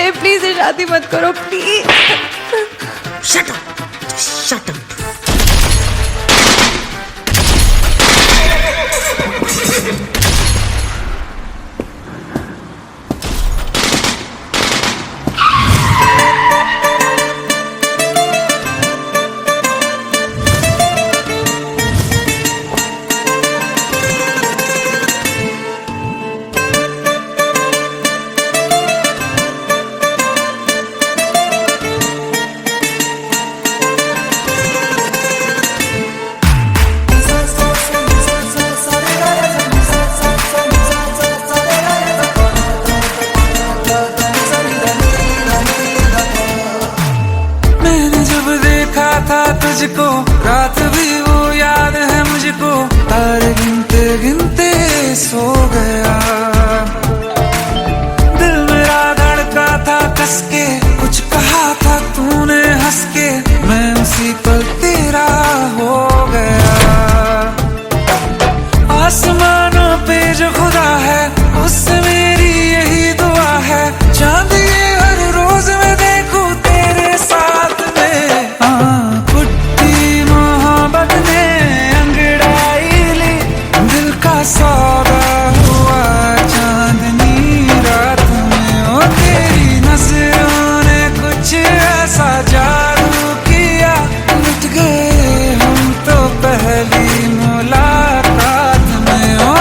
है, प्लीज ये शादी मत करो please. Shut up, shut up. तुझको रात भी वो याद है मुझको, तारे गिनते गिनते सो गया। दिल मेरा धड़का था कस के, कुछ कहा था तूने हंस के, मैं उसी पल तेरा हो गया। आसमानों पे जो खुदा है उससे मेरी यही दुआ है, चांद ये हर रोज मैं देखूं तेरे साथ में। सौदा हुआ चांदनी रात में, ओ तेरी नजरों ने कुछ ऐसा जादू किया, लुट गए हम तो पहली मुलाकात में। ओ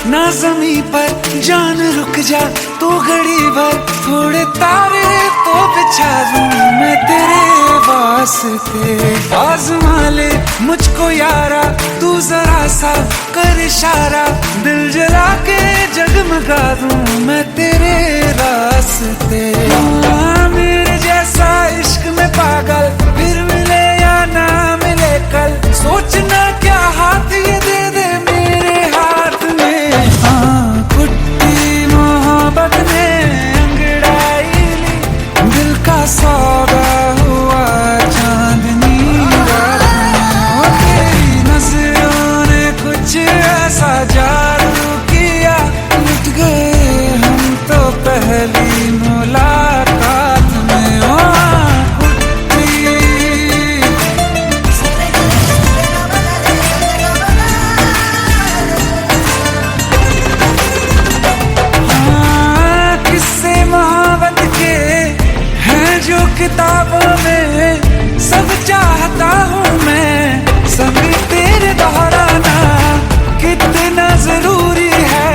ना ज़मीं पर जान रुक जा तू घड़ी भर, थोड़े तारे तो बिछा दूं मैं तेरे वास्ते। आज़मा ले मुझको यारा तू जरा सा कर इशारा, दिल जला के जगमगा दूं मैं तेरे रास्ते। मेरे जैसा इश्क में पागल फिर मिले या ना मिले कल, सोचना क्या हाथ ये दे दे मेरे हाथ में। कुट्टी मोहब्बत ने अंगड़ाई ली, दिल का सौदा हुआ चांदनी रात में, तेरी नजरों ने कुछ ऐसा जादू किया, लुट गए हम तो पहली मुलाकात में। ओ किताबों में सब चाहता हूँ मैं, संग तेरे दोहराना कितना जरूरी है।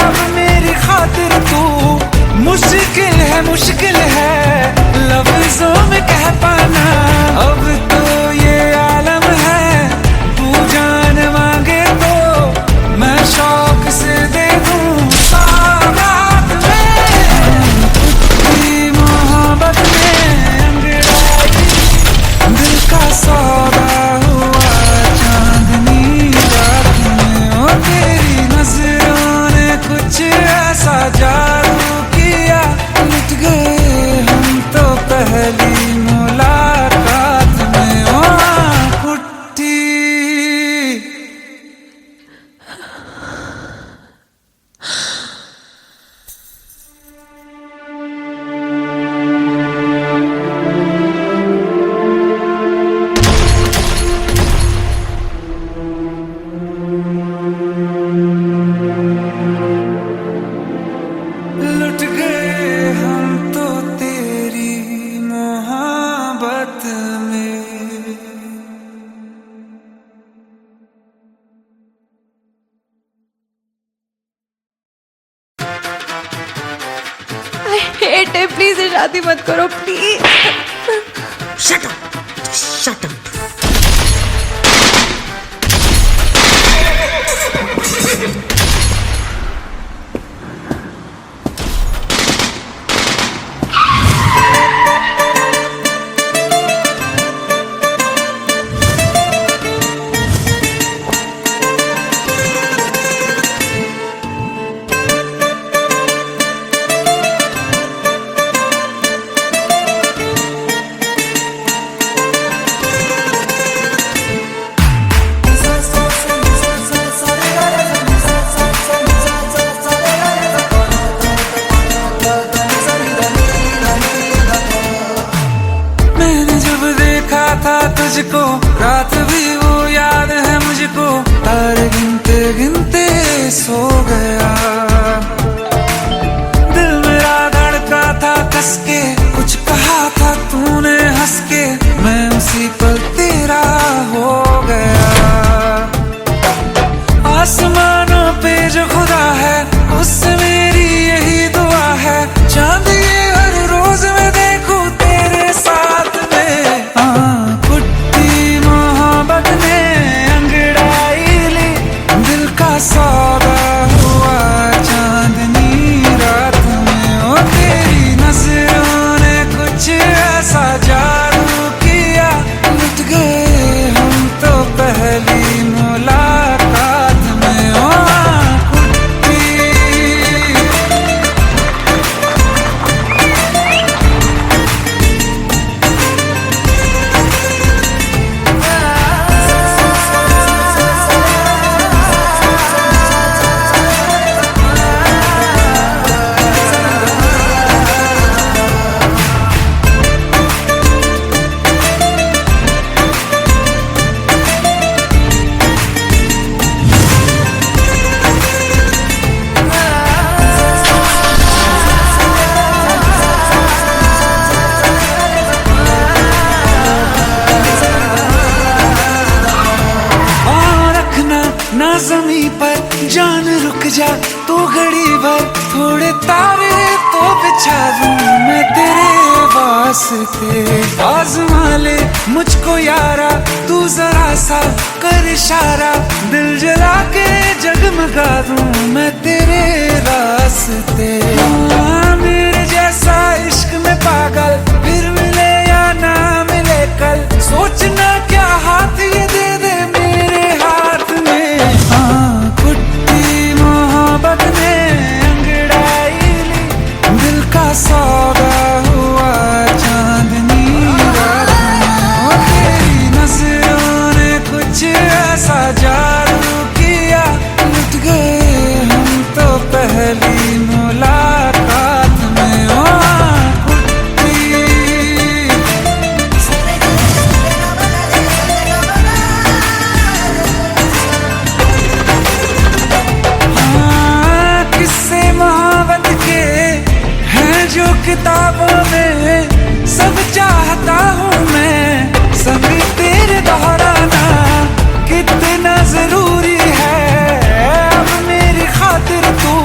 अब मेरी खातिर तू मुश्किल है लफ्जों में कह पाना। अब तो ये आलम है तू जान मांगे तो मैं शौक से दे दूँ सौगात में। मोहब्बत दिल का सौदा हुआ चांदनी रात में, ओ तेरी नजरों ने कुछ ऐसा जादू किया, लुट गए पेट है, प्लीज शादी मत करो please. Shut up, shut up. था तुझको रात भी वो याद है मुझको, तारे गिनते गिनते सो गया। दिल मेरा धड़का था कस के, कुछ कहा था तूने हंस के, मैं उसी पल तेरा हो गया। आसमानों पे जो खुदा है उससे मेरी यही दुआ है, चांद ये हर रोज मैं देखूं तेरे साथ में। सौदा हुआ चांदनी रात में, ओ तेरी नजरों ने कुछ ऐसा जादू किया, लुट गए हम तो पहली मुलाकात में। ओ ना ज़मीं पर जान रुक जा तू घड़ी भर, थोड़े तारे तो बिछा दूं मैं तेरे वास्ते। आज़मा ले मुझको यारा तू जरा सा कर इशारा, दिल जला के जगमगा दूं मैं तेरे रास्ते। मेरे जैसा इश्क में पागल फिर मिले या ना मिले कल, सोचना क्या हाथ ये दे दे मेरे हाथ में। कुट्टी मोहब्बत ने अंगड़ाई ली, दिल का सौदा हुआ चांदनी रात में। तेरी नजरों ने कुछ ऐसा जादू किया, लुट गए हम तो पहली मुलाकात में। जो किताबों में सब चाहता हूँ मैं, सभी तेरे दोहराना कितना जरूरी है। अब मेरी खातिर तू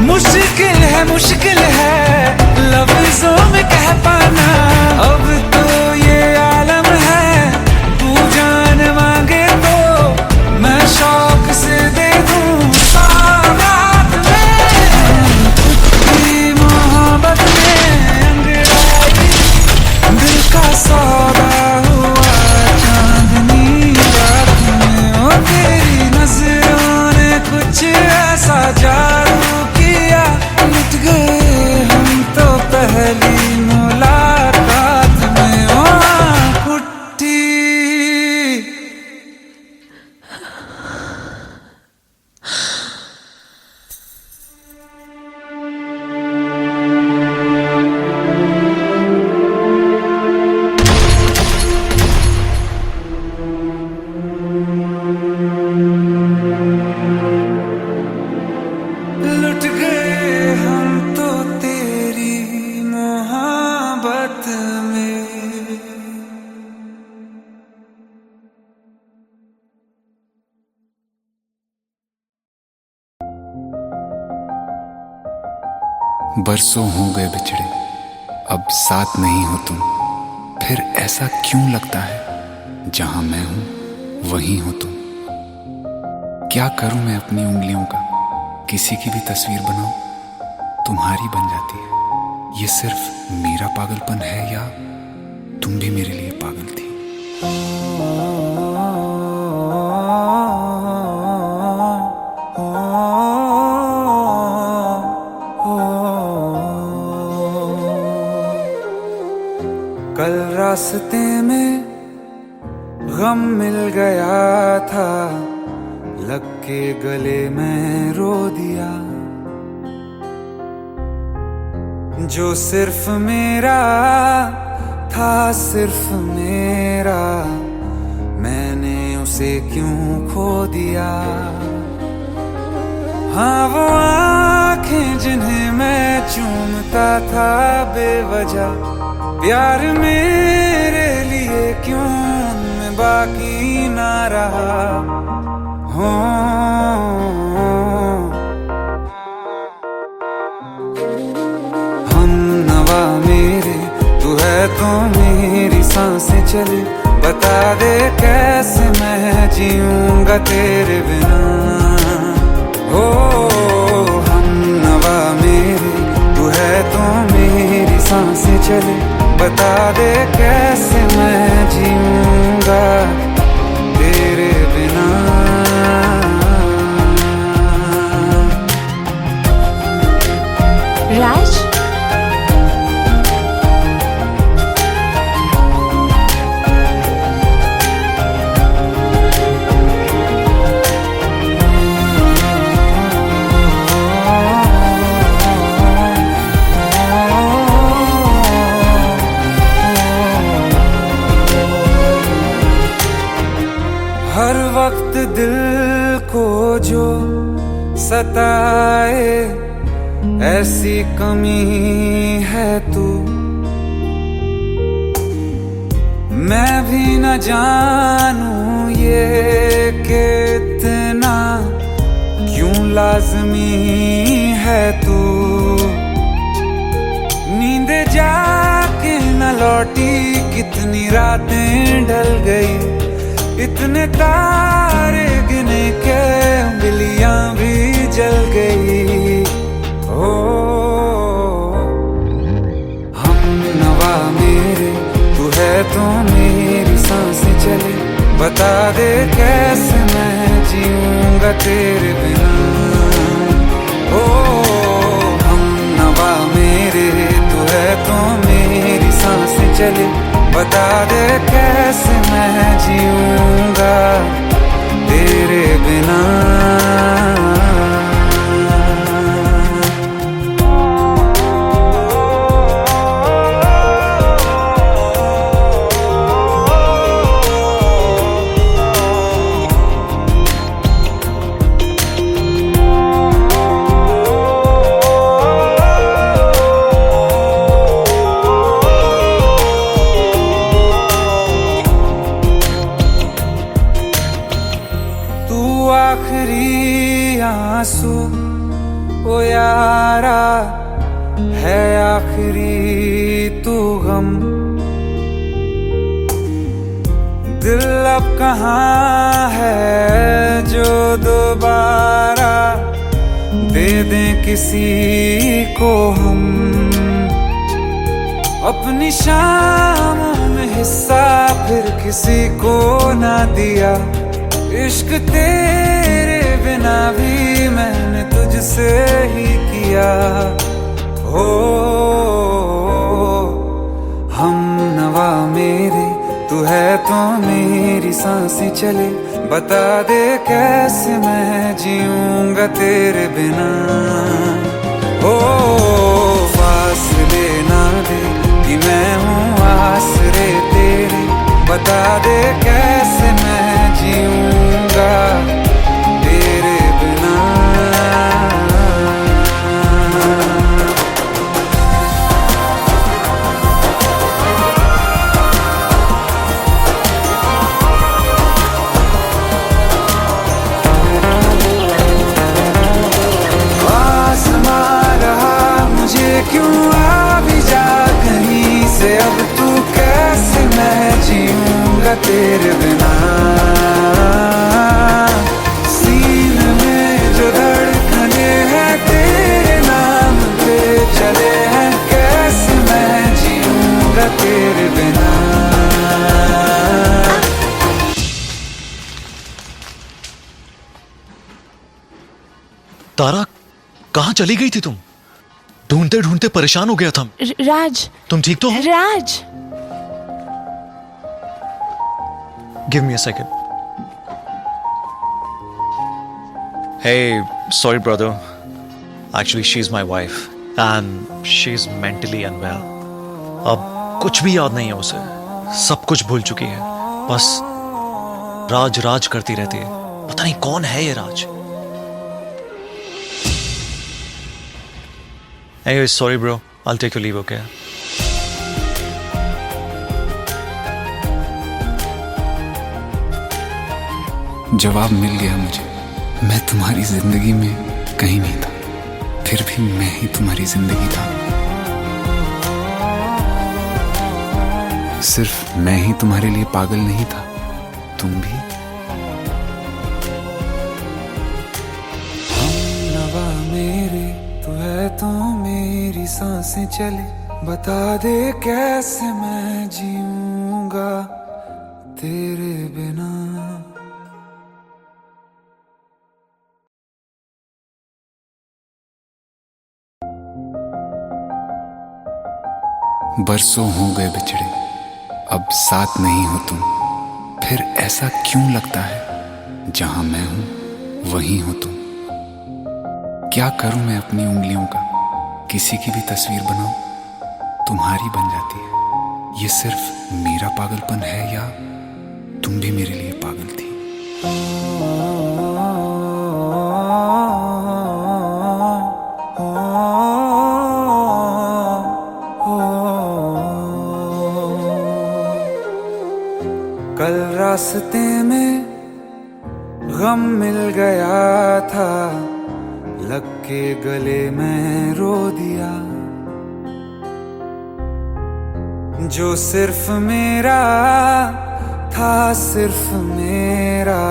मुश्किल है लफ्जों में कह पाना। अब तो ये आलम है तू जान मांगे तो मैं शौक से दे दूँ सौगात में। मोहब्बत दिल का सौदा हुआ चांदनी रात में, ओ तेरी नजरों ने कुछ ऐसा जादू किया, लुट गए हम तो पहली मुलाकात में। ओ कुट्टी लुट गए हम तो तेरी मोहब्बत में। बरसों हो गए बिछड़े, अब साथ नहीं हो तुम, फिर ऐसा क्यों लगता है जहां मैं हूं वहीं हो तुम। क्या करूं मैं अपनी उंगलियों का, किसी की भी तस्वीर बनाऊं तुम्हारी बन जाती है। ये सिर्फ मेरा पागलपन है या तुम भी मेरे लिए पागल थी। कल रास्ते में गम मिल गया था, लग के गले में रो दिया। जो सिर्फ मेरा था, सिर्फ मेरा, मैंने उसे क्यों खो दिया। हाँ वो आंखें जिन्हें मैं चूमता था बेवजह, प्यार मेरे लिए क्यों उनमें बाकी ना रहा। हो हम नवा मेरे, तू है तो मेरी सांसें चले। बता दे कैसे मैं जीऊंगा तेरे बिना। हो हम नवा मेरे, तू है तो मेरी सांसें चले। बता दे कैसे मैं जीऊंगा तेरे बिना। राज, हर वक्त दिल को जो सताए, ऐसी कमी है तू। मैं भी न जानूं ये कि इतना क्यों लाज़मी है तू। नींद जाके न लौटी, कितनी रातें ढल गई। इतने तारे गिने के उंगलियां भी जल गई। ओ हम नवा मेरे, तू है तो मेरी सांसें चले। बता दे कैसे मैं जीऊंगा तेरे बिना। ओ हम नवा मेरे, तू है तो मेरी सांसें चले। बता दे कैसे मैं जीऊंगा तेरे बिना। आखिरी आंसू ओ यारा है, आखिरी तू गम। दिल अब कहाँ है जो दोबारा दे दें किसी को हम। अपनी शामों में हिस्सा फिर किसी को ना दिया। इश्क तेरे बिना भी मैंने तुझसे ही किया। हो हम नवा मेरे, तू है तो मेरी सांसें चले। बता दे कैसे मैं जीऊंगा तेरे बिना। हो फासले ना दे कि मैं हूँ आसरे तेरे। बता दे कैसे मैं जीऊंगा तेरे बिना। तारा, कहाँ चली गई थी तुम? ढूंढते ढूंढते परेशान हो गया था। राज, तुम ठीक तो हो? Raj. Give me a second. Hey, sorry brother. Actually, she's my wife and she's mentally unwell. अब कुछ भी याद नहीं है उसे, सब कुछ भूल चुकी है। बस राज राज करती रहती है। पता नहीं कौन है ये राज। Anyway, sorry bro. I'll take your leave, okay? जवाब मिल गया मुझे। मैं तुम्हारी जिंदगी में कहीं नहीं था, फिर भी मैं ही तुम्हारी जिंदगी था। सिर्फ मैं ही तुम्हारे लिए पागल नहीं था, तुम भी। हमनवा मेरे तू है तो मेरी सांसें चले, बता दे कैसे मैं जीऊंगा तेरे बिना। बरसों हो गए बिछड़े, अब साथ नहीं हो तुम। फिर ऐसा क्यों लगता है जहां मैं हूं वहीं हो तुम। क्या करूं मैं अपनी उंगलियों का, किसी की भी तस्वीर बनाऊं तुम्हारी बन जाती है। ये सिर्फ मेरा पागलपन है या तुम भी मेरे लिए पागल थी। कल रास्ते में गम मिल गया था, लग के गले में रो दिया। जो सिर्फ मेरा था, सिर्फ मेरा,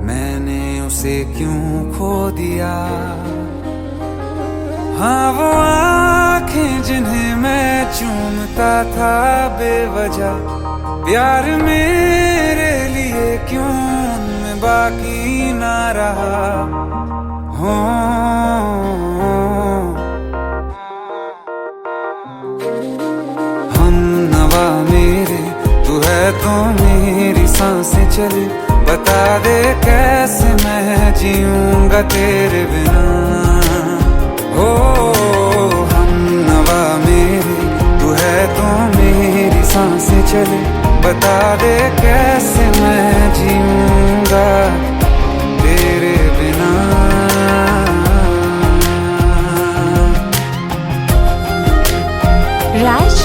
मैंने उसे क्यों खो दिया। हाँ वो आँखें जिन्हें मैं चूमता था बेवजह, प्यार मेरे लिए क्यों उनमें बाकी ना रहा हो। हम नवा मेरे तू है तो मेरी सांसें चले, बता दे कैसे मैं जीऊंगा तेरे बिना। हो हम नवा मेरे तू है तो मेरी सांसें चले, बता दे कैसे मैं जीऊंगा तेरे बिना। राज,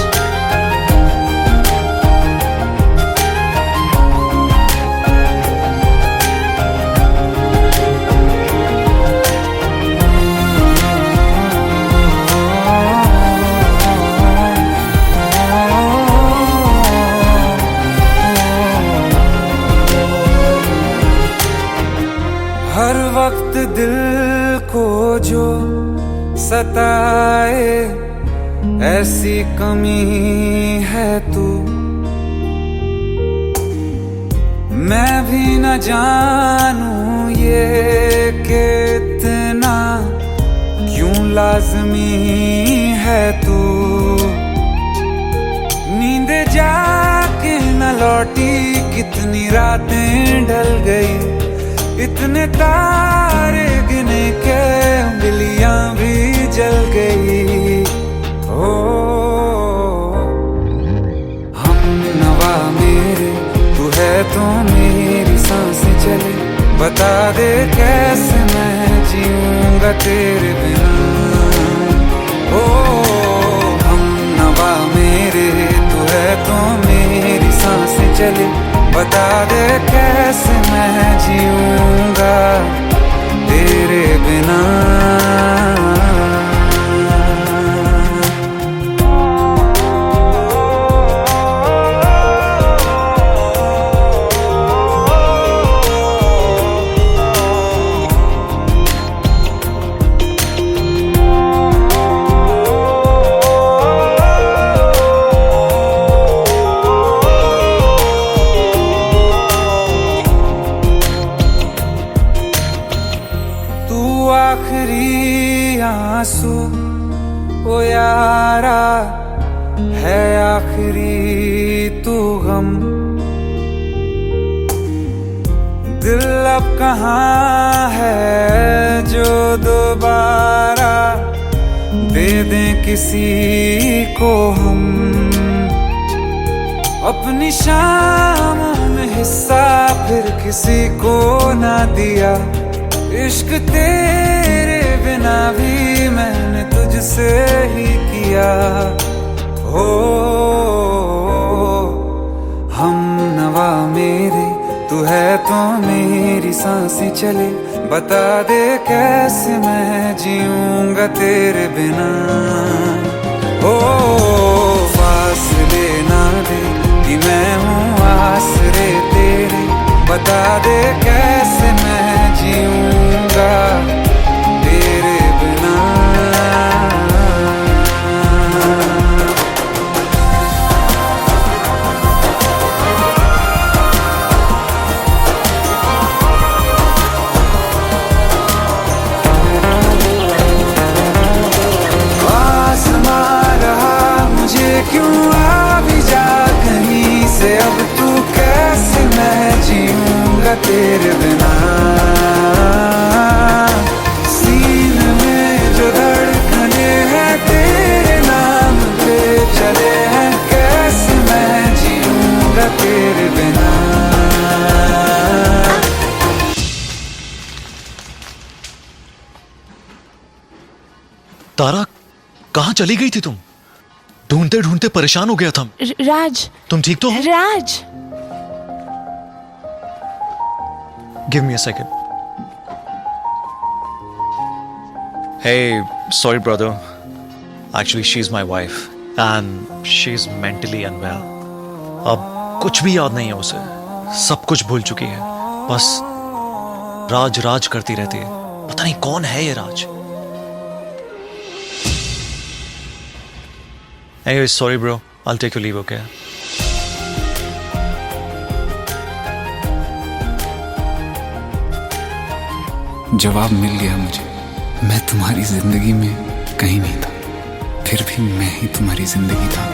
हर वक्त दिल को जो सताए, ऐसी कमी है तू। मैं भी न जानूं ये कि इतना क्यों लाज़मी है तू। नींद जाके न लौटी, कितनी रातें ढल गई, इतने तारे गिने के उंगलियां भी जल गई। ओ हम नवा मेरे तू है तो मेरी सांसें चले, बता दे कैसे मैं जीऊंगा तेरे बिना। ओ हम नवा मेरे तू है तो मेरी सांसें चले, बता दे कैसे मैं जीऊंगा तेरे बिना। दोबारा है आखिरी तू गम। दिल अब कहाँ है जो दोबारा दे दें किसी को हम। अपनी शामों में हिस्सा फिर किसी को ना दिया। इश्क तेरे बिना भी मैंने तुझसे ही किया। हो हम नवा मेरे तू है तो मेरी सांसें चले। बता दे कैसे मैं जीऊंगा तेरे बिना। ओ फासले ना दे कि मैं हूँ आसरे तेरे। बता दे कैसे मैं जीऊंगा तेरे बिना। आसमां रहा मुझे क्यों आ भी जा कहीं से। अब तू कैसे मैं जीऊंगा तेरे बिना। सीने में जो धड़कने हैं तेरे नाम पे चले हैं। कैसे मैं जीऊंगा तेरे बिना। तारा, कहाँ चली गई थी तुम? ढूंढते ढूंढते परेशान हो गया था। राज, तुम ठीक तो हो? Raj, give me a second. Hey, sorry brother. Actually, she's my wife and she's mentally unwell. अब कुछ भी याद नहीं है उसे, सब कुछ भूल चुकी है। बस राज राज करती रहती है। पता नहीं कौन है ये राज। Anyway, sorry bro. I'll take your leave, okay? जवाब मिल गया मुझे। मैं तुम्हारी जिंदगी में कहीं नहीं था, फिर भी मैं ही तुम्हारी जिंदगी था।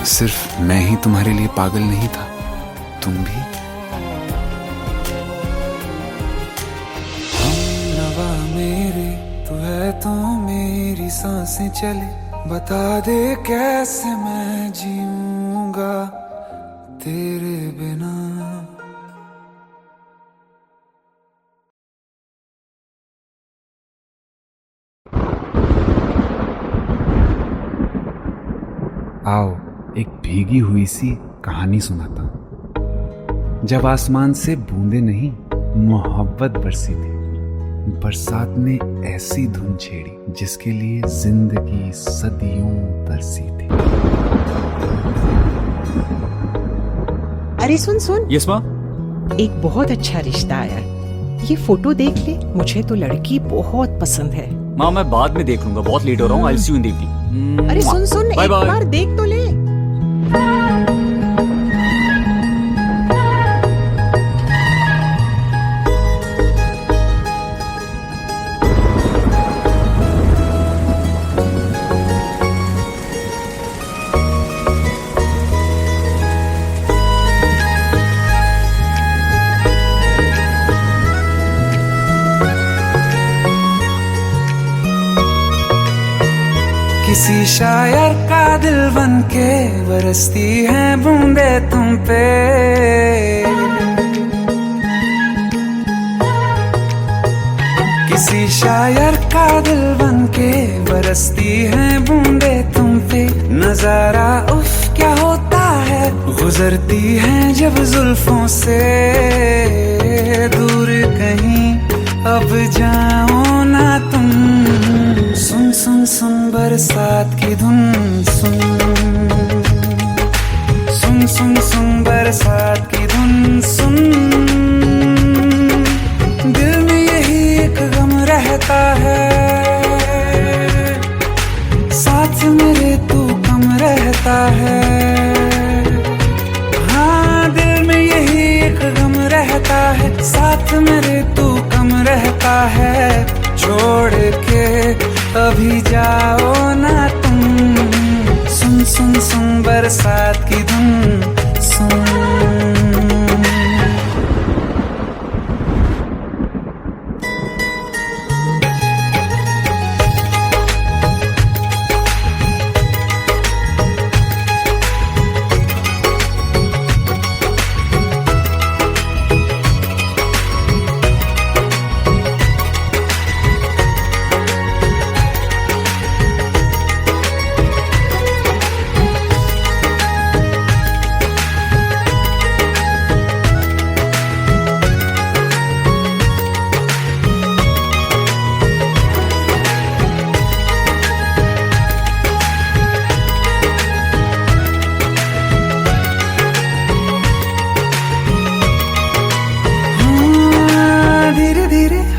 सिर्फ मैं ही तुम्हारे लिए पागल नहीं था, तुम भी। हम नवा मेरे तू है तो मेरी सांसें चले। बता दे कैसे मैं जीऊंगा तेरे बिना। आओ एक भीगी हुई सी कहानी सुनाता हूं। जब आसमान से बूंदे नहीं मोहब्बत बरसी थी। बरसात ने ऐसी धुन छेड़ी जिसके लिए जिंदगी सदियों तरसी थी। अरे सुन सुन। यस माँ। एक बहुत अच्छा रिश्ता आया है, ये फोटो देख ले। मुझे तो लड़की बहुत पसंद है। माँ मैं बाद में देख लूंगा, बहुत लेट हो रहा हूँ। आई सी यू इन द इवनिंग। अरे सुन सुन, एक बार देख तो ले। किसी शायर का दिल बन के बरसती हैं बूंदे तुम पे। किसी शायर का दिल बन के बरसती हैं बूंदे तुम पे। नजारा उफ क्या होता है, गुजरती हैं जब जुल्फों से। दूर कहीं अब जाओ ना तुम। सुन सुन सुन बरसात की धुन सुन। सुन सुन सुन बरसात की धुन सुन। दिल में यही एक गम रहता है, साथ मेरे तू कम रहता है। हाँ दिल में यही एक गम रहता है, साथ मेरे तू कम रहता है। छोड़ के अभी जाओ ना तुम। सुन सुन सुन बरसात की धुन सुन।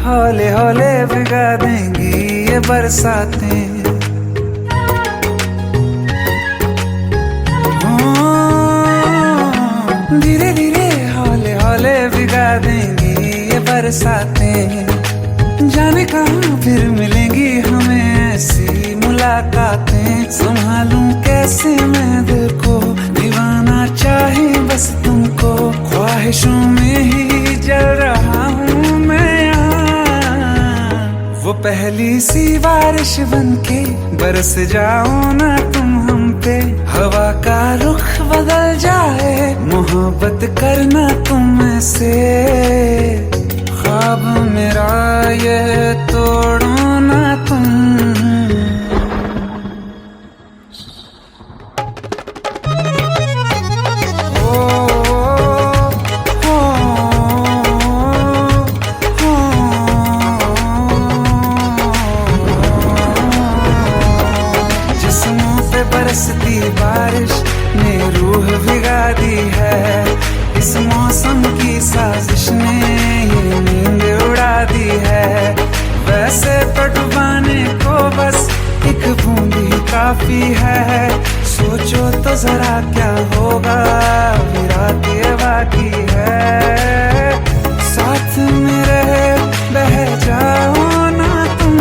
हौले हौले भिगा देंगी ये बरसातें। धीरे धीरे हौले हौले भिगा देंगी ये बरसातें। जाने कहाँ फिर मिलेंगी हमें ऐसी मुलाकातें। संभालूं कैसे मैं दिल को, दीवाना चाहे बस तुमको। ख्वाहिशों में ही जल रहा हूँ मैं यहाँ। वो पहली सी बारिश बनके बरस जाओ ना तुम हम पे। हवा का रुख बदल जाए, मोहब्बत करना तुम से। ख्वाब मेरा ये तोड़ो ना तुम। बरसती बारिश ने रूह भिगा दी है। इस मौसम की साजिश ने ये नींद उड़ा दी है। वैसे तो डुबाने को बस एक बूंद ही काफी है। सोचो तो जरा क्या होगा, अभी रात ये बाकी है। साथ मेरे बह जाओ ना तुम।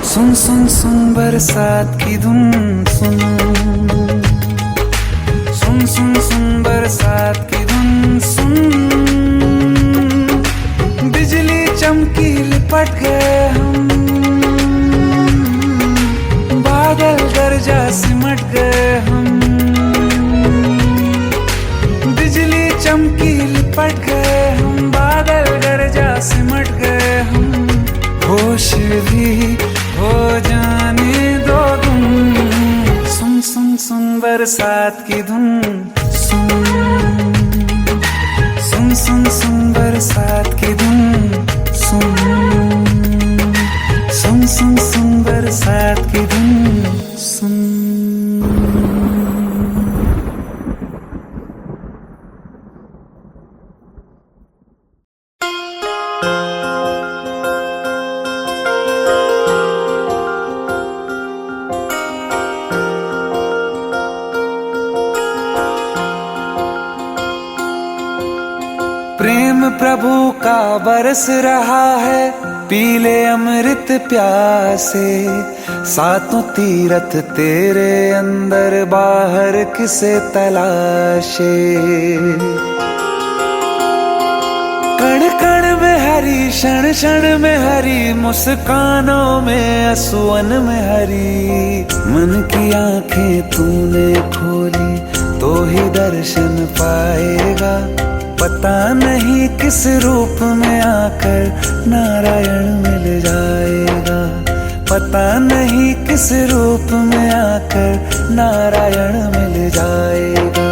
सुन सुन सुन बरसात की धुन सुन। सुन सुन सुन बरसात की धुन सुन। बिजली चमकी लिपट गए हम, बादल गरजा सिमट गए हम। बिजली चमकी लिपट गए हम, बादल गरजा सिमट गए हम। होश भी हो जाने दो तुम। सुन सुन सुन बरसात की धुन सुन। सुन सुन सुन बरसात की धुन सुन। सुन सुन सुन बरसात की धुन सुन। प्रेम प्रभु का बरस रहा है, पीले अमृत प्यासे। सातों तीरथ तेरे अंदर, बाहर किसे तलाशे। कण कण में हरी, क्षण क्षण में हरी, मुस्कानों में असुवन में हरी। मन की आंखें तूने खोली तो ही दर्शन पाएगा। पता नहीं किस रूप में आकर नारायण मिल जाएगा। पता नहीं किस रूप में आकर नारायण मिल जाएगा।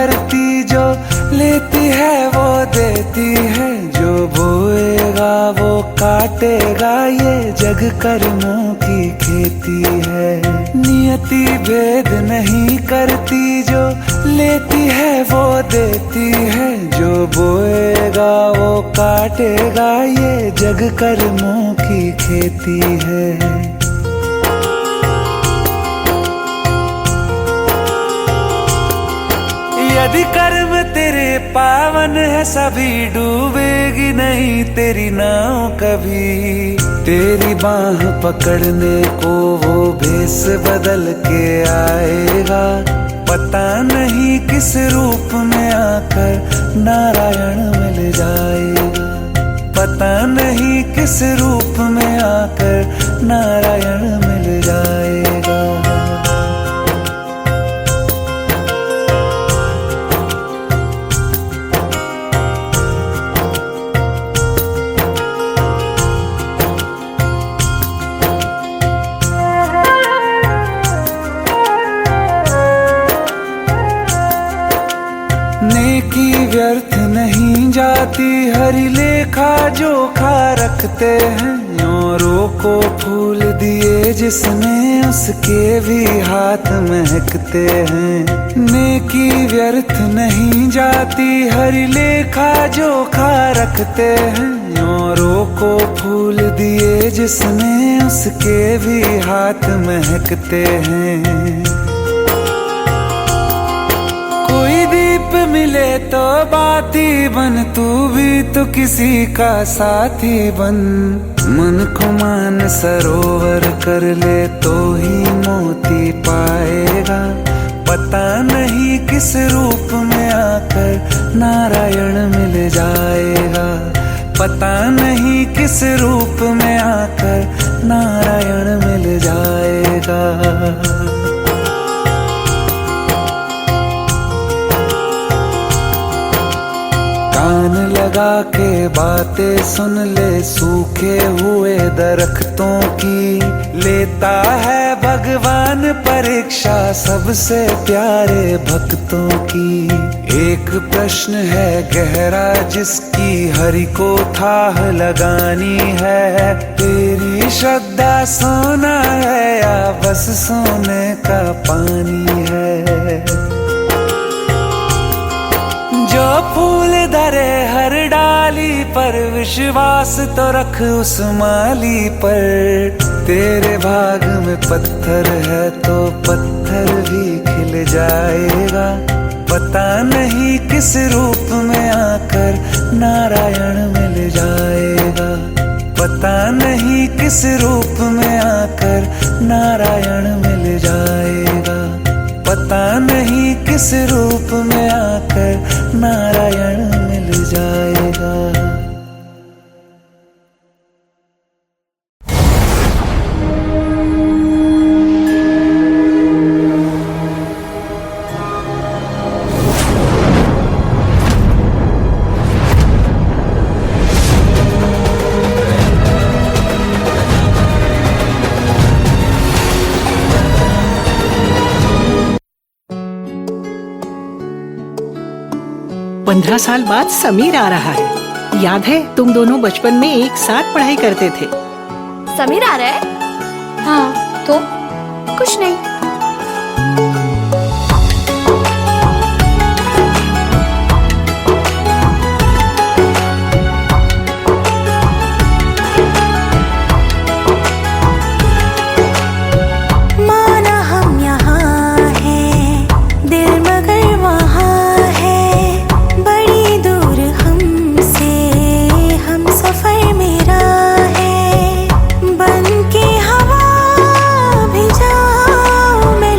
करती, जो लेती है वो देती है, जो बोएगा वो काटेगा, ये जग कर्मों की खेती है। नियति भेद नहीं करती, जो लेती है वो देती है, जो बोएगा वो काटेगा, ये जग कर्मों की खेती है। यदि कर्म तेरे पावन है, सभी डूबेगी नहीं तेरी नाव कभी। तेरी बाह पकड़ने को वो भेष बदल के आएगा, पता नहीं किस रूप में आकर नारायण मिल जाएगा, पता नहीं किस रूप में आकर नारायण मिल जाएगा। नेकी व्यर्थ नहीं जाती, हरि लेखा जोखा रखते हैं, औरों को फूल दिए जिसने उसके भी हाथ महकते हैं। नेकी व्यर्थ नहीं जाती, हरि लेखा जोखा रखते हैं, औरों को फूल दिए जिसने उसके भी हाथ महकते हैं। कोई दीप मिले तो बाती बन, तू भी तो किसी का साथी बन। मन को मान सरोवर कर ले तो ही मोती पाएगा, पता नहीं किस रूप में आकर नारायण मिल जाएगा, पता नहीं किस रूप में आकर नारायण मिल जाएगा। कान लगा के बातें सुन ले सूखे हुए दरख्तों की, लेता है भगवान परीक्षा सबसे प्यारे भक्तों की। एक प्रश्न है गहरा जिसकी हरि को थाह लगानी है, तेरी श्रद्धा सोना है या बस सोने का पानी है। जो फूल धरे हर डाली पर, विश्वास तो रख उस माली पर। तेरे भाग में पत्थर है तो पत्थर भी खिल जाएगा, पता नहीं किस रूप में आकर नारायण मिल जाएगा, पता नहीं किस रूप में आकर नारायण मिल जाएगा, पता नहीं किस रूप में आकर नारायण मिल जाएगा। पंद्रह साल बाद समीर आ रहा है। याद है तुम दोनों बचपन में एक साथ पढ़ाई करते थे। समीर आ रहा है? हाँ तो कुछ नहीं। बन के हवा भी जाऊं मैं,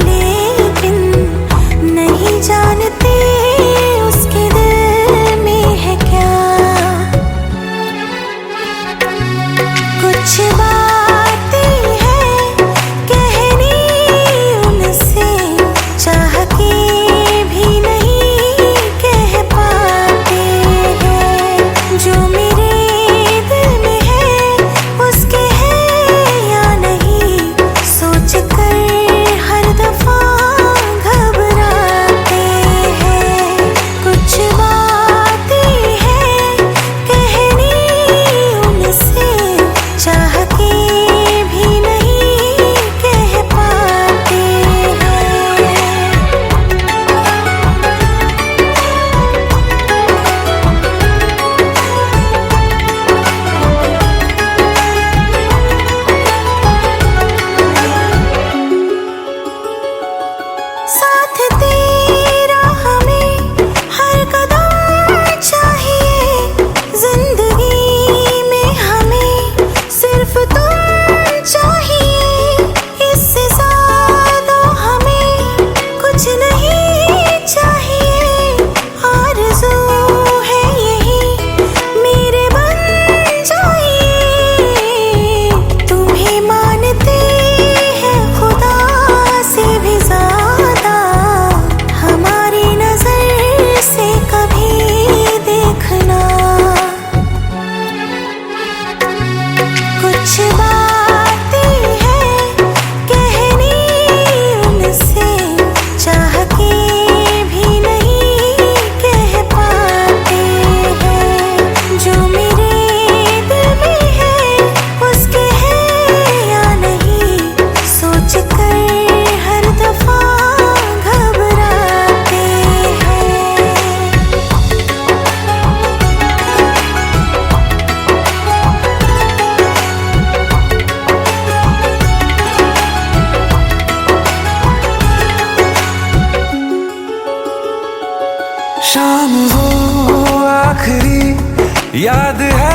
शाम वो आखिरी याद है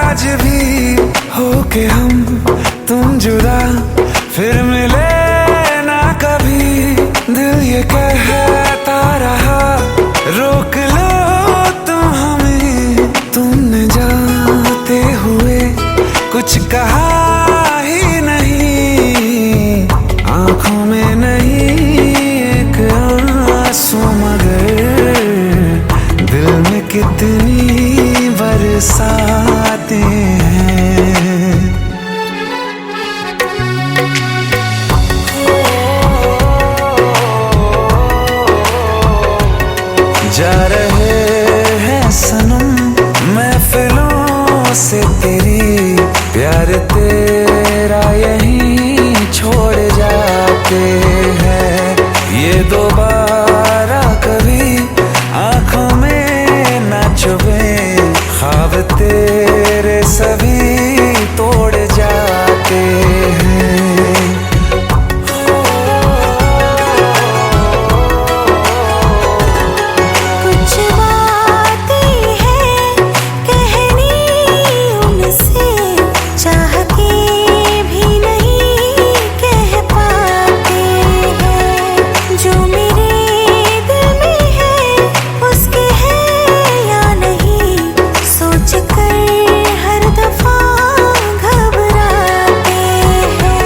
आज भी, हो के हम तुम जुदा फिर मिले ना कभी। दिल ये कहता रहा रोक लो तुम हमें, तुमने जाते हुए कुछ कहा ही नहीं। आंखों में नहीं एक आंसू मगर दिल में कितनी बरसाते हैं। जा रहे हैं सनम महफिलों से तेरी, प्यार तेरा यहीं छोड़ जाते हैं। ये दोबारा कभी आंखों में ना चुभे, ख्वाब तेरे सभी तोड़ जाते हैं। कुछ बातें हैं कहनी उनसे, चाह के भी नहीं कह पाते हैं। जो मेरे दिल में है उसके है या नहीं, सोच कर हर दफा घबराते हैं।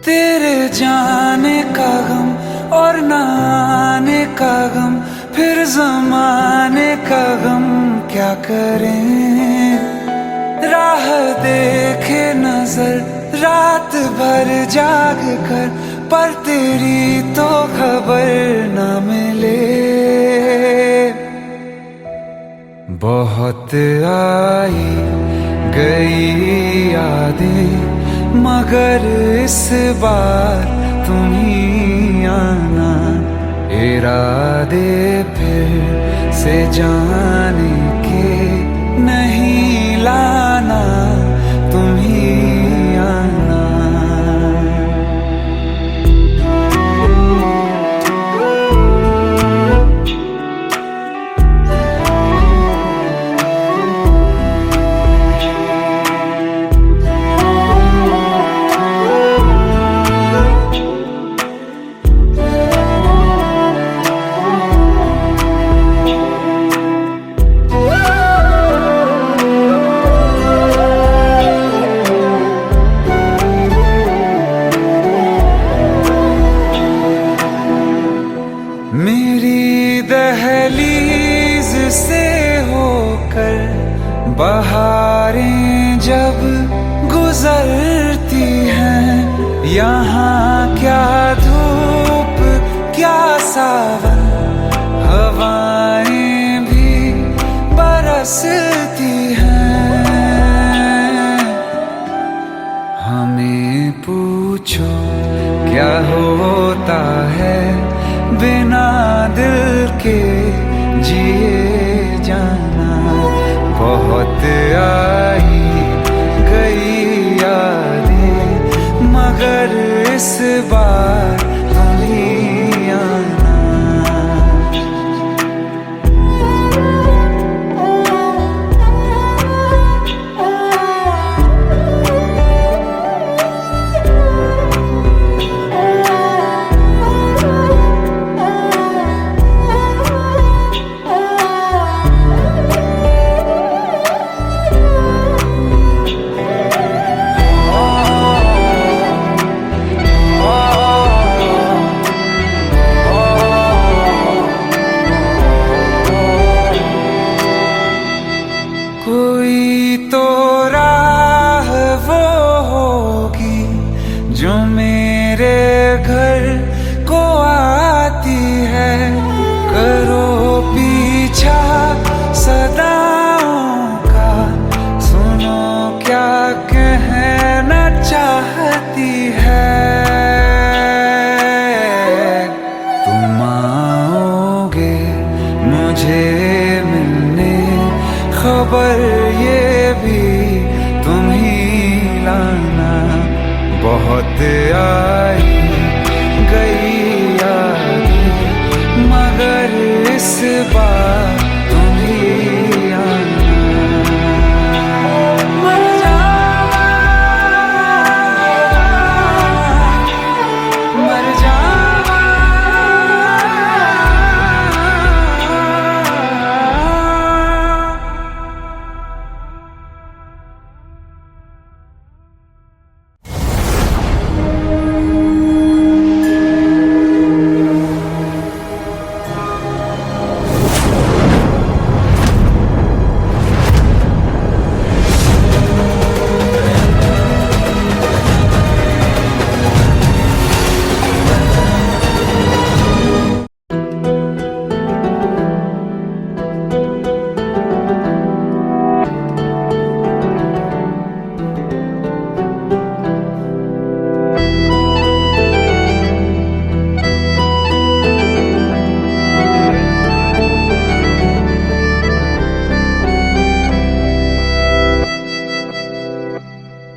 तेरे जाने का गम और न आने का गम, फिर जमाने का गम क्या करें। राह देखे नजर रात भर जाग कर, पर तेरी तो खबर न मिले। बहुत आई गई यादें मगर इस बार तुम ही आना, इरादे फिर से जाने के नहीं लाना, तुम ही आना। मेरी दहलीज से होकर बहारें जब गुजरती हैं, यहाँ क्या धूप क्या सावन, हवाएं भी बरसती हैं। हमें पूछो क्या होता है बिना दिल के जिए जाना। बहुत आई गई यादें मगर इस बार तुम ही आना।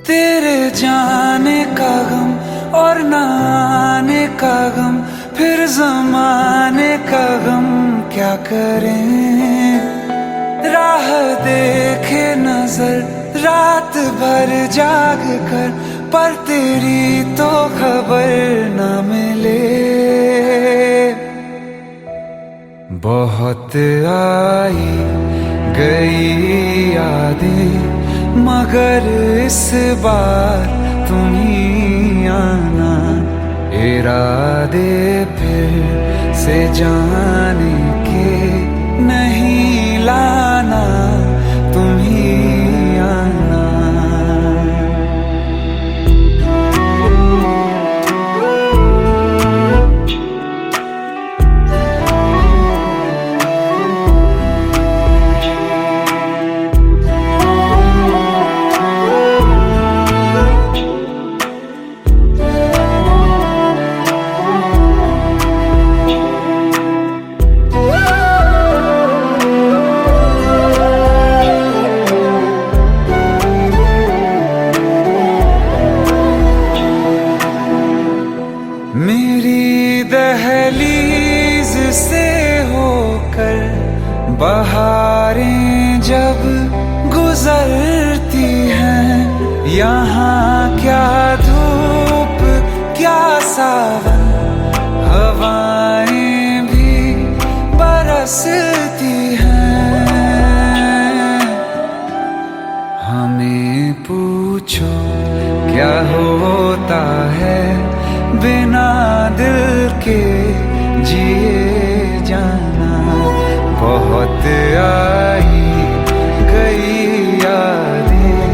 तेरे जाने का गम और न आने का गम, फिर जमाने का गम क्या करें। राह देखे नजर रात भर जाग कर, पर तेरी तो खबर न मिले। बहुत आई गई यादें, मगर इस बार तुम ही आना। इरादे फिर से जाने के नहीं लाना, तुम ही आना। मेरी दहलीज से होकर बहारें जब गुजरती हैं, यहाँ क्या धूप क्या सावन, हवाएं भी बरसती हैं। हमें पूछो क्या होता है बिना दिल के जिए जाना। बहुत आई गई यादें,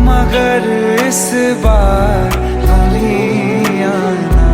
मगर इस बार तुम ही आना।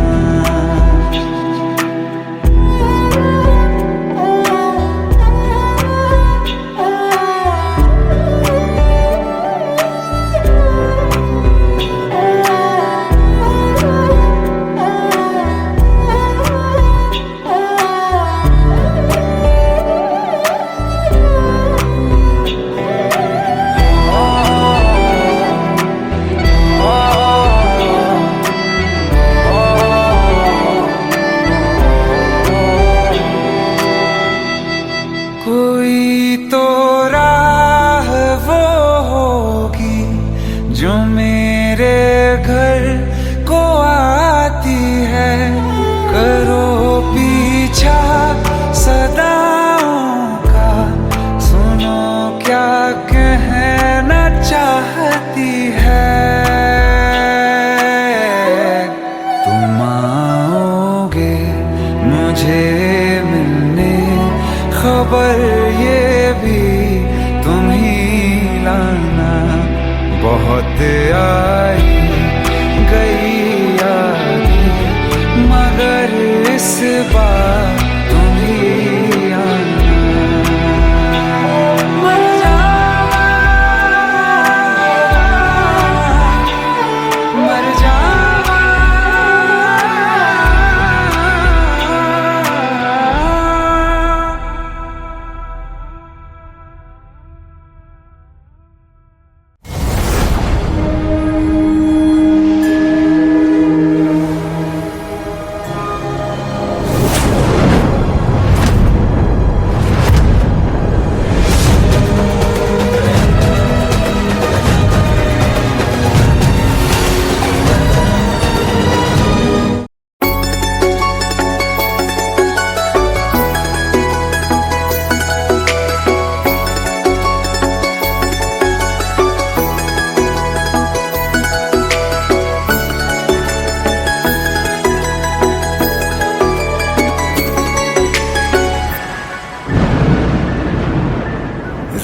कोई तो राह वो होगी जो मेरे घर को आती है। करो पीछा सदाओं का, सुनो क्या कहना चाहती है। तुम आओगे मुझे मिलने, खबर ये भी तुम ही लाना। बहुत आई गई यादें, मगर इस बार तुम ही आना। मर जावा, मर जावा।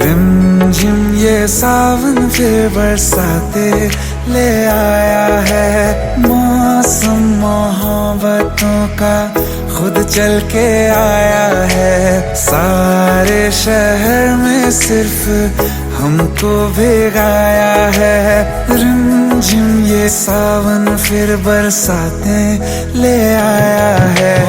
रिमझिम ये सावन फिर बरसाते ले आया है। मौसम मोहब्बतों का खुद चल के आया है। सारे शहर में सिर्फ हमको भिगाया है। रिमझिम ये सावन फिर बरसाते ले आया है।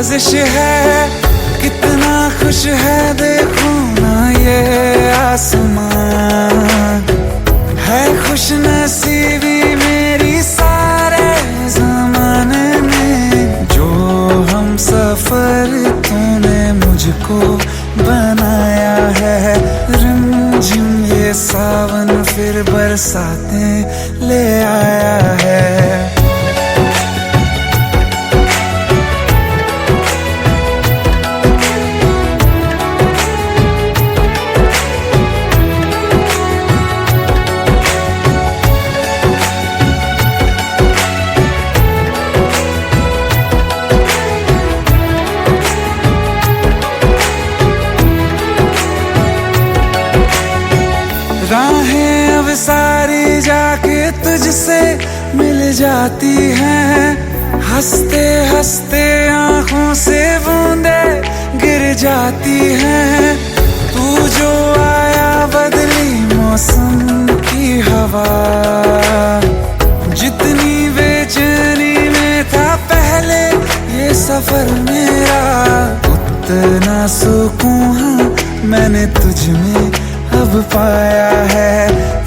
नवाजिश है, कितना खुश है देखो ना ये आसमान। है खुश नसीबी मेरी सारे जमाने में, जो हम सफर तूने मुझको बनाया है। रिमझिम ये सावन फिर बरसातें ले आया है। राहें अब सारी जाके तुझसे मिल जाती हैं, हंसते हंसते आंखों से बूंदे गिर जाती हैं। तू जो आया बदली मौसम की हवा, जितनी बेचैनी में था पहले ये सफर मेरा, उतना सुकून हाँ मैंने तुझ में अब पाया है।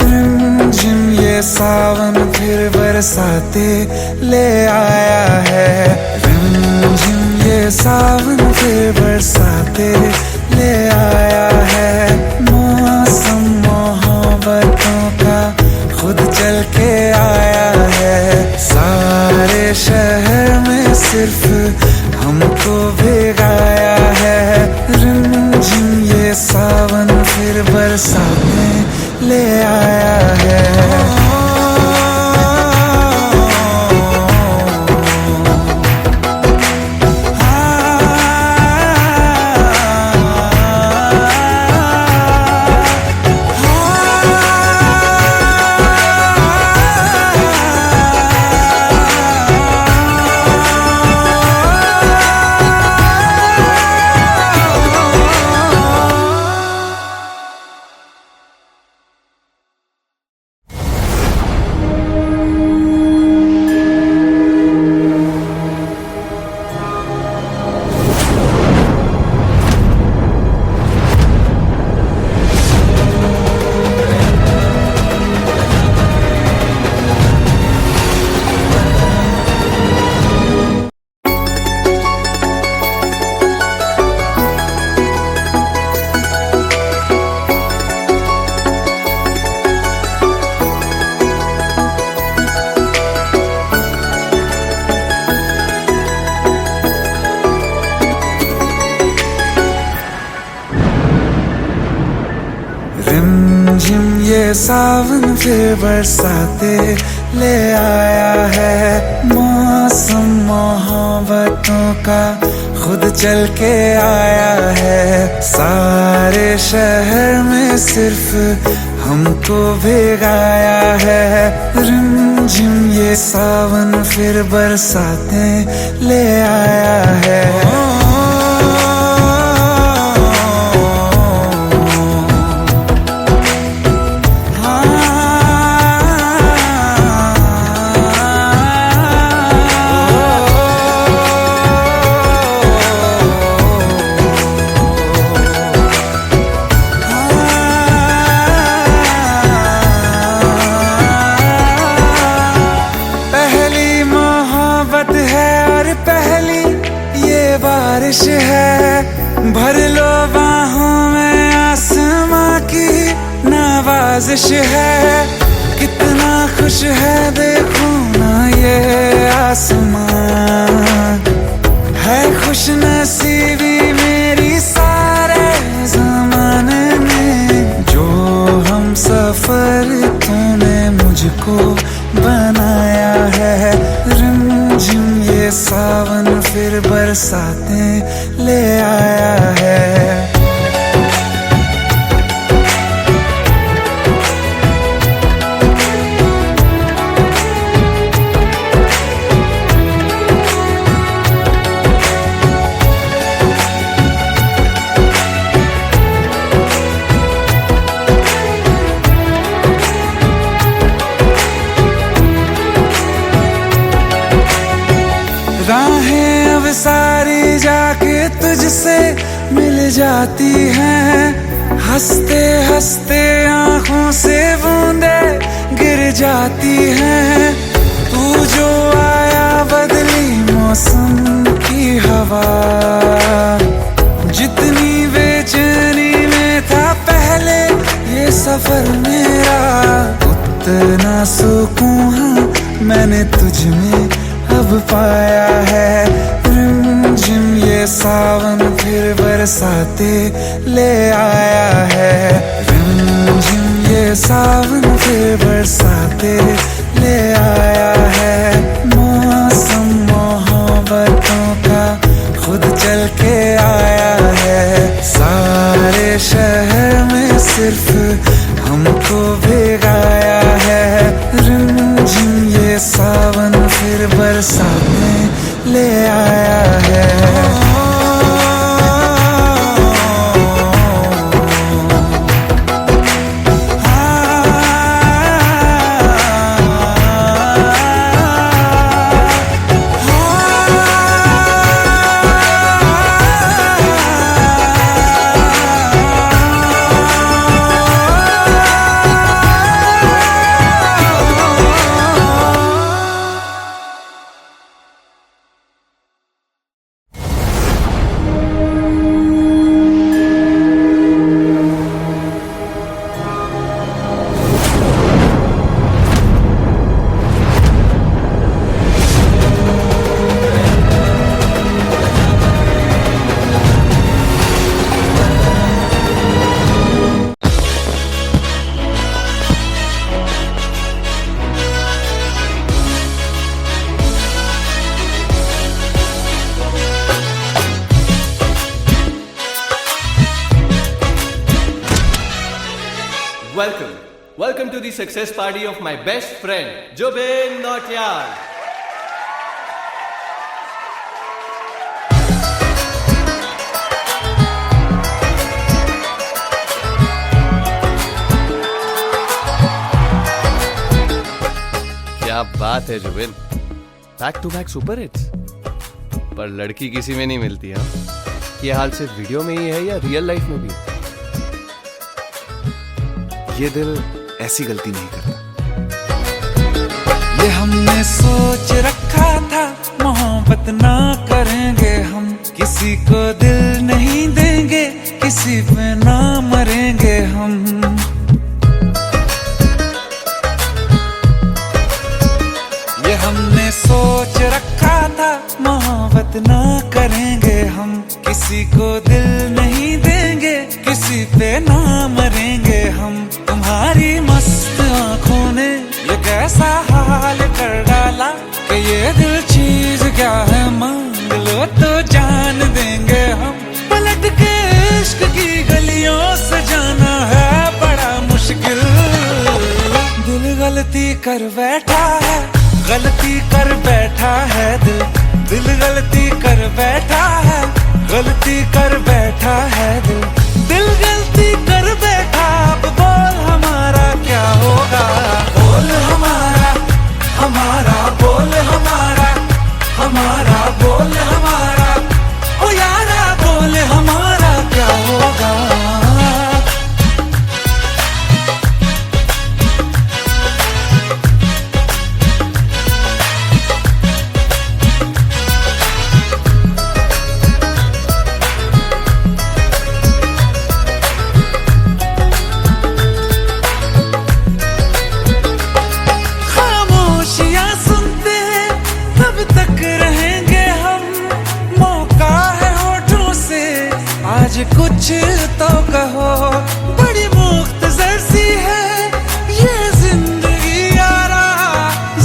रिमझिम ये सावन फिर बरसाते ले आया है। रिमझिम ये सावन फिर बरसाते ले आया है। मौसम मोहब्बतों का खुद चल के आया है। सारे शहर में सिर्फ हमको भिगाया है। रिमझिम ये सावन फिर बरसातें ले आया है। रिमझिम ये सावन फिर बरसाते ले आया है। मौसम मोहब्बतों का खुद चल के आया है। सारे शहर में सिर्फ हमको भिगाया है। रिमझिम ये सावन फिर बरसातें ले आया है। बारिश है भर लो बाहों में, आसमां की नवाजिश है। कितना खुश है देखो ना ये आसमान। है खुश नसीबी मेरी सारे जमाने में, जो हम सफर तूने मुझको बनाया है। रिमझिम ये सावन फिर बरसातें ले आया है। जाती हैं, हंसते हंसते आंखों से बूंदे गिर जाती हैं। तू जो आया बदली मौसम की हवा, जितनी बेचैनी में था पहले ये सफर मेरा, उतना सुकून हाँ मैंने तुझ में अब पाया है। रिमझिम ये सावन फिर बरसाते ले आया है, रिमझिम ये सावन फिर बरसाते ले आया है। मौसम मोहब्बतों का खुद चल के आया है, सारे शहर में सिर्फ हमको भिगाया है। रिमझिम ये सावन फिर बरसाने ले आया है। Welcome to the success party of my best friend, Jobin Nautiyal. क्या बात है Zubin, back to back super hits. पर लड़की किसी में नहीं मिलती। हाँ, ये हाल सिर्फ वीडियो में ही है या रियल लाइफ में भी? ये दिल ऐसी गलती नहीं करता। ये हमने सोच रखा था मोहब्बत ना करेंगे हम, किसी को दिल नहीं देंगे, किसी पे ना मरेंगे हम। ये हमने सोच रखा था मोहब्बत ना करेंगे हम, किसी को दिल नहीं देंगे, किसी पे ना मरेंगे हम। तुम्हारी मस्त आंखों ने ये कैसा हाल कर डाला कि ये दिल चीज क्या है, मांग लो तो जान देंगे हम। पलट के इश्क की गलियों से जाना है बड़ा मुश्किल। दिल गलती कर बैठा है, गलती कर बैठा है दिल, दिल गलती कर बैठा है, गलती कर बैठा है दिल, दिल गलती कर बैठा। अब बोल हमारा क्या होगा, बोल हमारा, हमारा बोल हमारा, हमारा बोल हमारा, ओ यारा बोल हमारा क्या होगा। कुछ तो कहो, बड़ी मुख्तसर सी है ये जिंदगी यारा,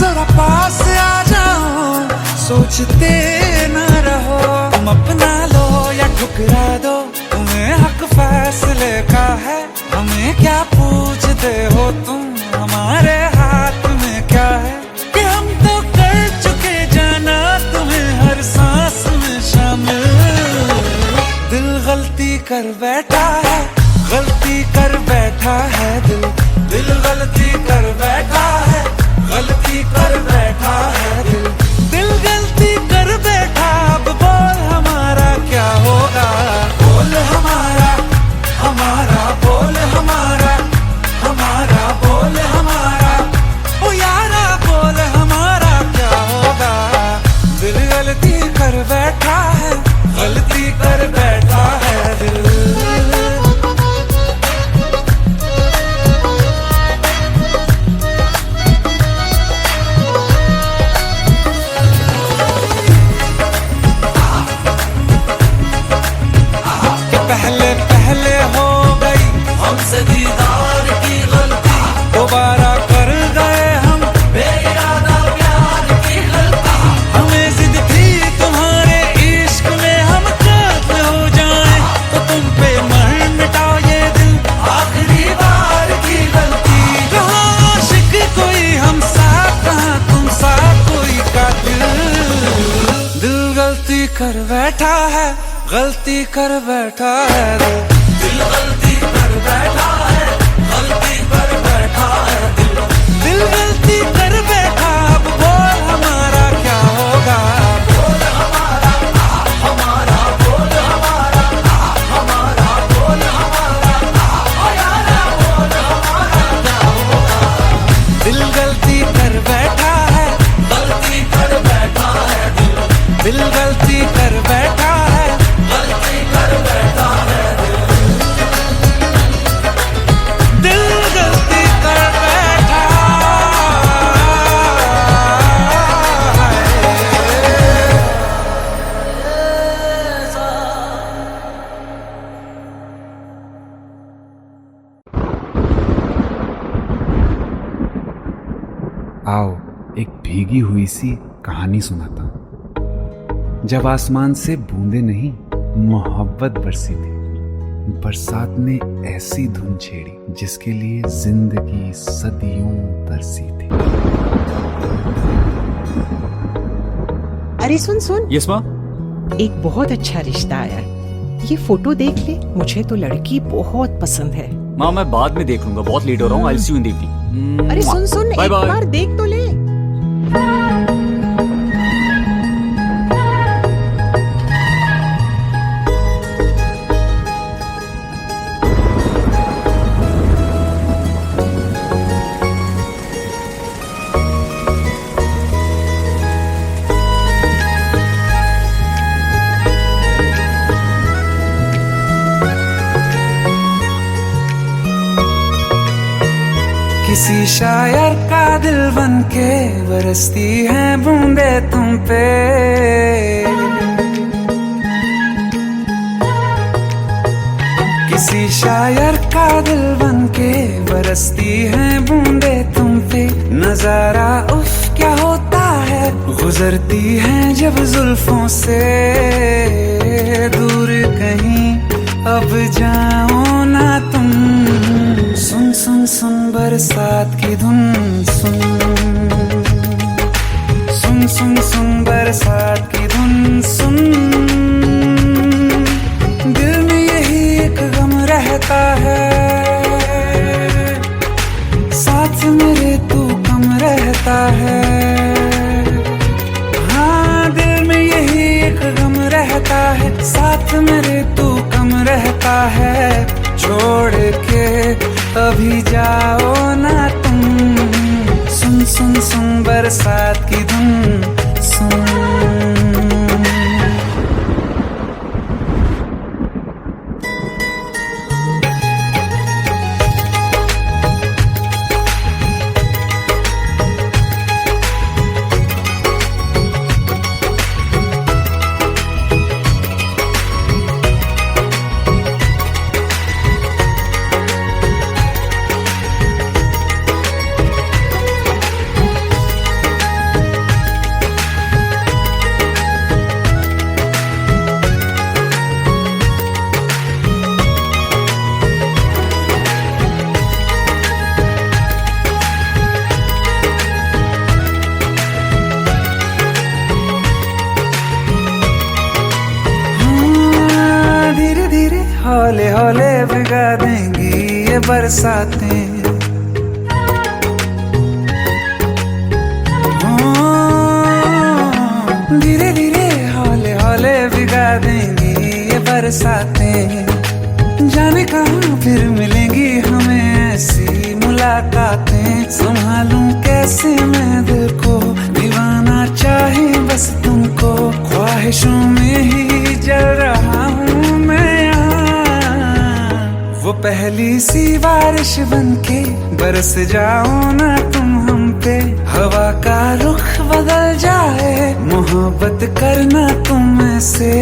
जरा पास आ जाओ, सोचते न रहो। तुम अपना लो या ठुकरा दो, तुम्हें हक फैसले का है। हमें क्या पूछते हो तुम, हमारे हाथ में क्या है कि हम तो कर चुके जाना तुम्हें हर सांस में शामिल। दिल गलती कर बैठा है, गलती कर बैठा है दिल, दिल गलती कर बैठा है, गलती कर बैठा है दिल, दिल गलती कर बैठा। अब बोल हमारा क्या होगा, बोल हमारा, हमारा बोल हमारा, हमारा बोल हमारा, ओ यारा बोल हमारा क्या होगा। दिल गलती कर बैठा है, गलती कर बैठा है दिल। पहले पहले हो गई हमसे दीदार की गलती, दोबारा कर गए हम बेइरादा प्यार की गलती। हमें जिद थी तुम्हारे इश्क में हम कैद हो जाएं, तो तुम पे मर मिटाओ ये दिल आखिरी बार की गलती। कहाँ आशिक कोई हम साथ, कहाँ तुम साथ कोई कातिल। दिल गलती कर बैठा है, गलती कर बैठा है दिल। दिल गलती कर बैठा है, गलती कर बैठा है दिल। दिल गलती कर बैठा, अब बोल हमारा क्या होगा। बोल हमारा, हमारा बोल हमारा, हमारा बोल हमारा, ओ यारा बोल हमारा क्या होगा। दिल गलती कर बैठा है, गलती कर बैठा है दिल। दिल गलती कर बैठा है, गलती कर बैठा है दिल। दिल गलती कर बैठा आओ एक भीगी हुई सी कहानी सुनाता हूं। जब आसमान से बूंदे नहीं मोहब्बत बरसी थी, बरसात ने ऐसी धुन छेड़ी जिसके लिए जिंदगी सदियों तरसी थी। अरे सुन सुन, यस माँ। एक बहुत अच्छा रिश्ता आया। ये फोटो देख ले, मुझे तो लड़की बहुत पसंद है। माँ मैं बाद में देख लूंगा, बहुत लेट हो रहा हूँ। आई सी यू इन द इवनिंग। अरे सुन सुन, बाय एक बाय। बार देख तो ले। किसी शायर का दिल बन के बरसती हैं बूंदे तुम पे। किसी शायर का दिल बन के बरसती हैं बूंदे तुम पे। नजारा उफ क्या होता है, गुजरती हैं जब जुल्फों से। दूर कहीं अब जाओ ना तुम, सुन सुन सुन बरसात की धुन। सुन सुन सुन सुन बरसात की धुन। सुन दिल में यही एक गम रहता है, साथ मेरे तू कम रहता है। हाँ दिल में यही एक गम रहता है, साथ मेरे तू कम रहता है। छोड़ के अभी जाओ ना तुम, सुन सुन सुन बरसात की धुन। सुन हौले हौले भिगा देंगी ये बरसातें। धीरे धीरे हौले हौले भिगा देंगी ये बरसातें, जाने कहाँ फिर मिलेंगी हमें ऐसी मुलाकातें। संभालूं कैसे मैं दिल को, दीवाना चाहे बस तुमको, ख्वाहिशों में ही जल रहा हूँ मैं यहाँ। वो पहली सी बारिश बनके बरस जाओ ना तुम हम पे, हवा का रुख बदल जाए, मोहब्बत करना तुम से।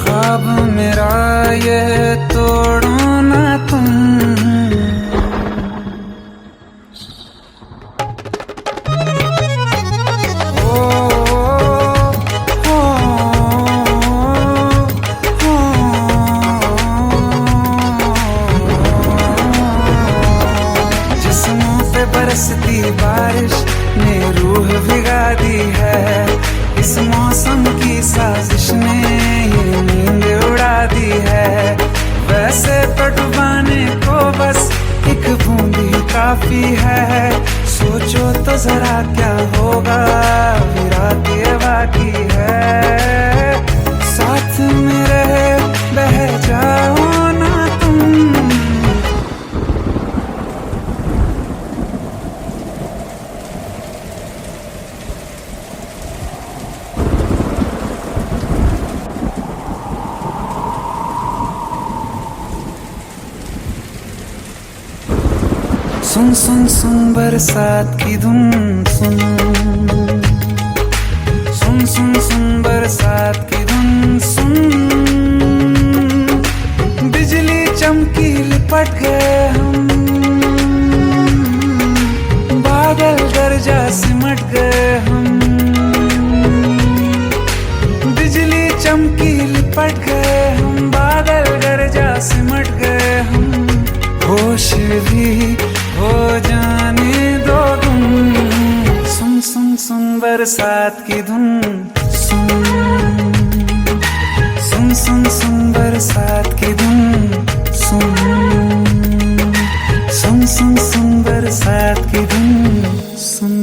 ख्वाब मेरा ये तोड़ो ना तुम। जिस्मों पे बरसती बारिश ने रूह भिगा दी है, इस मौसम की साजिश ने ये नींद उड़ा दी है। वैसे तो डुबाने को बस एक बूंद ही काफी है, सोचो तो जरा क्या होगा, अभी रात ये बाकी है। साथ मेरे बह जाओ ना तुम। सुन सुन सुन बरसात की धुन सुन, सुन सुन सुन बरसात की धुन सुन। बिजली चमकी लिपट गए हम, बादल गरजा सिमट गए हम। बिजली चमकी लिपट गए हम, बादल गरजा सिमट गए हम। होश भी हो जाने दो तुम, सुन सुन सुन बरसात की धुन सुन, सुन सुन सुन बरसात की धुन सुन, सुन सुन सुन बरसात की धुन सुन।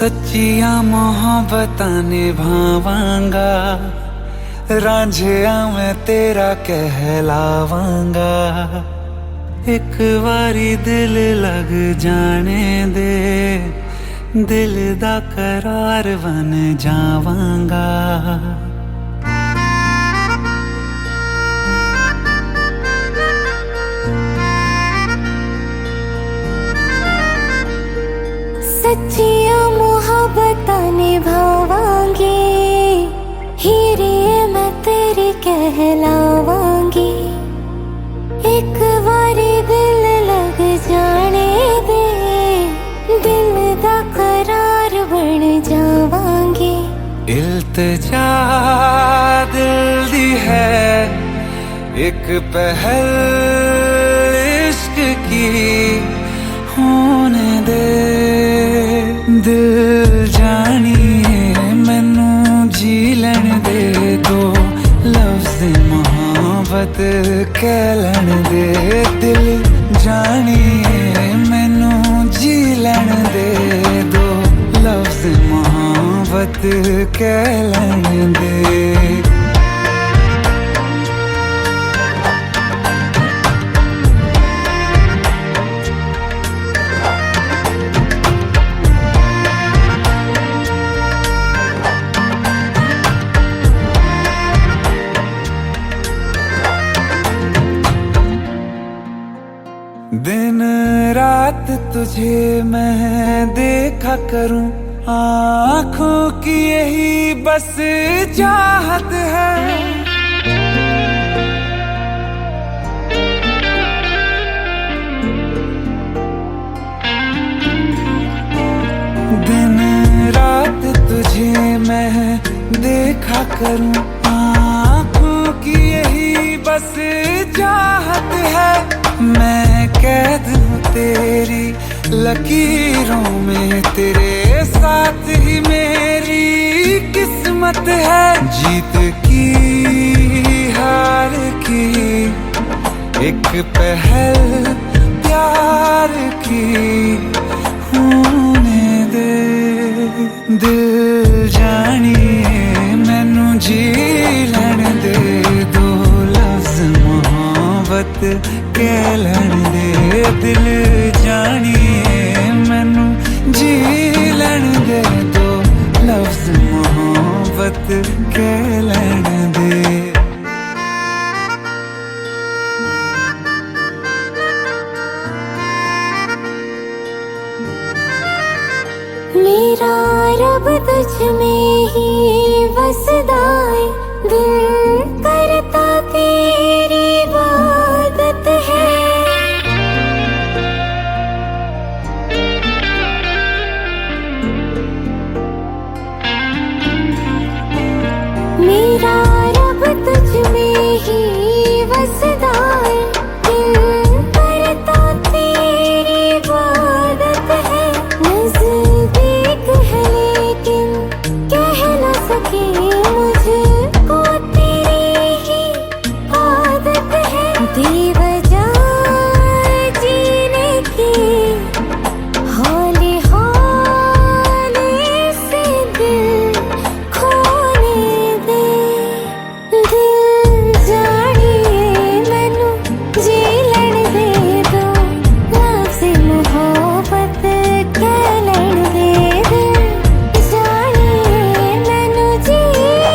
सच्चिया मोहब्बतां निभावांगा, रांझिया मैं तेरा कहलावांगा। एक बारी दिल लग जाने दे, दिल दा करार बन जावांगा। सच्चिया मोहब्बतां निभावांगी, हीरे मैं तेरी कहलावांगी। एक बारी दिल लग जाने दे, दिल दा करार बन जावांगी। इल्तिजा दिल दी है एक पहल इश्क की, होने दे दिल जानिए मैनू जी लैन दे दो, लफ्ज़ मोहब्बत कह लैन दे। दिल जानिए मैनू जी लैन दे दो, लफ्ज़ मोहब्बत कह लैन दे। दिन रात तुझे मैं देखा करूं, आँखों की यही बस चाहत है। दिन रात तुझे मैं देखा करूं, आँखों की यही बस चाहत है। मैं कैद हूँ तेरी लकीरों में, तेरे साथ ही मेरी किस्मत है। जीत की हार की एक पहल प्यार की होने दे। दिल जानिए मैनू जी लैण दे, दो लफ्ज मोहब्बत कह लैण दे। दिल जानिए मैनू जी लैण दे, दो लफ्ज मोहब्बत कह लैण दे। मेरा रब तुझ में ही बसदा है, दिल करता तेरी इबादत है। मेरा रब तुझ में ही बसदा है, दिल करता तेरी इबादत है। नज़दीक है लेकिन कह न सके, मुझको तेरी ही आदत है। बेवजह जीने की हौले हौले से दिल खोने दे। दिल जानिए मैनू जी लैण दे, दो लफ्ज़ मोहब्बत कह लैण दे। दिल जानिए मैनू जी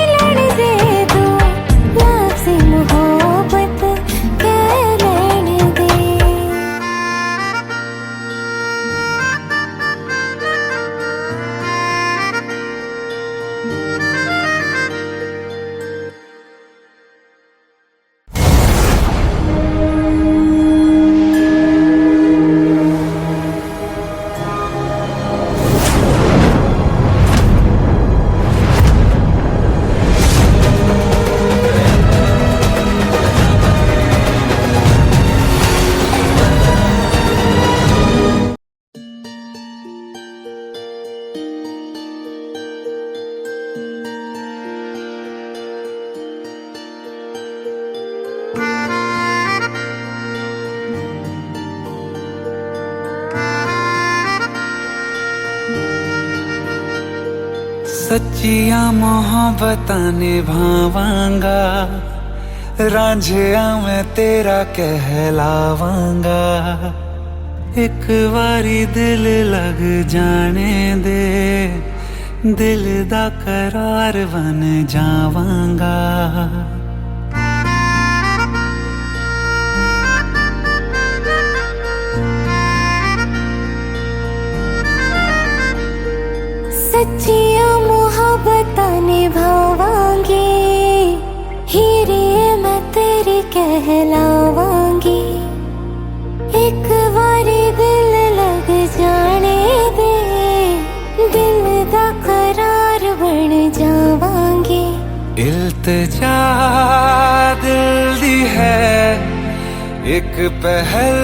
लैण दे, दो लफ्ज़ मोहब्बत कह लैण दे। सच्चिया मोहब्बतां निभावांगा, रांझिया मैं तेरा कहलावांगा। एक बारी दिल लग जाने दे, दिल दा करार बन जावांगा। सच्चिया मोहब्बतां निभावांगी, हीरे मैं तेरी कहलावांगी। एक बारी दिल लग जाने दे, दिल दा करार बन जावांगी। इल्तिजा दिल दी है एक पहल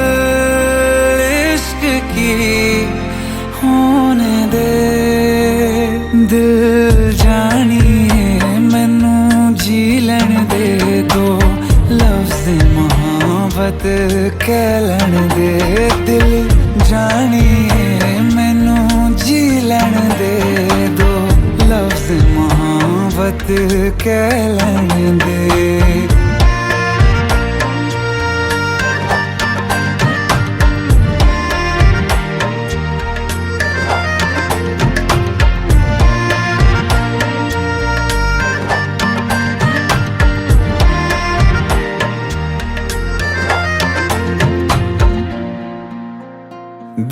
इश्क की होने दे। दिल जानिए मैनू जी लैण दे, दो लफ्ज़ मोहब्बत कह लैण दे। दिल जानिए मैनू जी लैण दे, दो लफ्ज़ मोहब्बत कह लैण दे।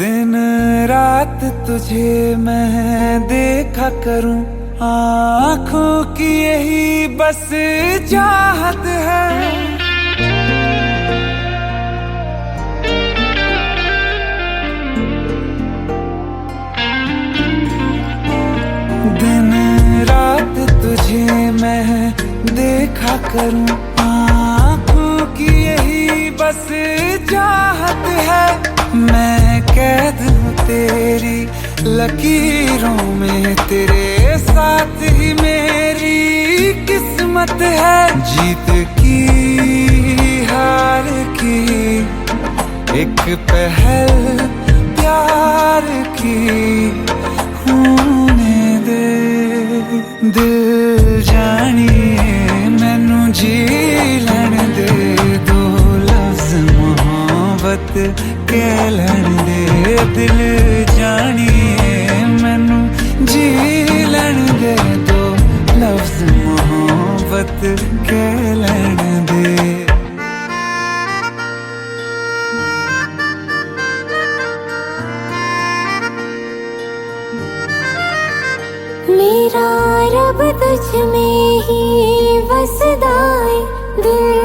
दिन रात तुझे मैं देखा करूं, आँखों की यही बस चाहत है। दिन रात तुझे मैं देखा करूं, आँखों की यही बस बस चाहत है, मैं कैद हूँ तेरी लकीरों में, तेरे साथ ही मेरी किस्मत है। जीत की हार की एक पहल प्यार की होने दे। दिल जानिए मैनू जी लैण दे, दो लफ्ज़ मोहब्बत कह लैण दे। दिल जानिए मैनू जी लैण दे, दो लफ्ज़ मोहब्बत कह लैण दे। मेरा रब तुझ में ही बसदा है, दिल